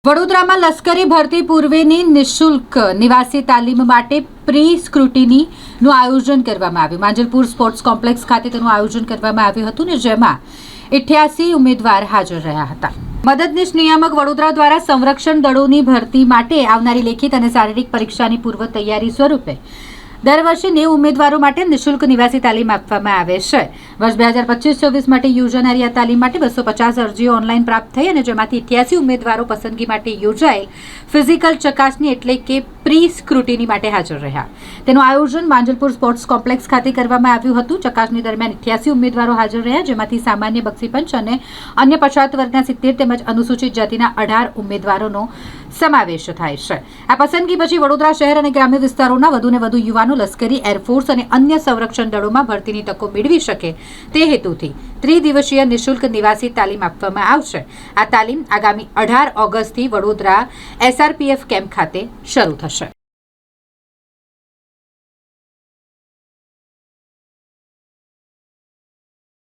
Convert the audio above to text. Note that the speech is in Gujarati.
વડોદરામાં લશ્કરી ભરતી પૂર્વેની નિઃશુલ્ક નિવાસી તાલીમ માટે પ્રી સ્ક્રુટિનીનું આયોજન કરવામાં આવ્યું. માંજલપુર સ્પોર્ટ્સ કોમ્પ્લેક્સ ખાતે તેનું આયોજન કરવામાં આવ્યું હતું ને જેમાં 88 ઉમેદવાર હાજર રહ્યા હતા. મદદનીશ નિયામક વડોદરા દ્વારા સંરક્ષણ દળોની ભરતી માટે આવનારી લેખિત અને શારીરિક પરીક્ષાની પૂર્વ તૈયારી સ્વરૂપે દર વર્ષે 90 ઉમેદવારો માટે નિઃશુલ્ક નિવાસી તાલીમ આપવામાં આવે છે. વર્ષ 2025-24 માટે યોજાનારી આ તાલીમ માટે 250 અરજીઓ ઓનલાઈન પ્રાપ્ત થઈ અને જેમાંથી 88 ઉમેદવારો પસંદગી માટે યોજાયેલ ફિઝિકલ ચકાસણી એટલે કે પ્રી સ્ક્રુટિની માટે હાજર રહ્યા. તેનું આયોજન માંજલપુર સ્પોર્ટ્સ કોમ્પ્લેક્સ ખાતે કરવામાં આવ્યું હતું. ચકાસણી દરમિયાન 88 ઉમેદવારો હાજર રહ્યા, જેમાંથી સામાન્ય બક્ષીપંચ અને અન્ય પછાત વર્ગના 70 તેમજ અનુસૂચિત જાતિના 18 ઉમેદવારોનો સમાવેશ થાય છે. આ પસંદગી પછી વડોદરા શહેર અને ગ્રામ્ય વિસ્તારોના વધુને વધુ યુવાનો લશ્કરી, એરફોર્સ અને અન્ય સંરક્ષણ દળોમાં ભરતીની તકો મેળવી શકે તે હેતુથી ત્રિદિવસીય નિઃશુલ્ક નિવાસી તાલીમ આપવામાં આવશે. આ તાલીમ આગામી 18 ઓગસ્ટથી વડોદરા SRPF કેમ્પ ખાતે શરૂ થશે.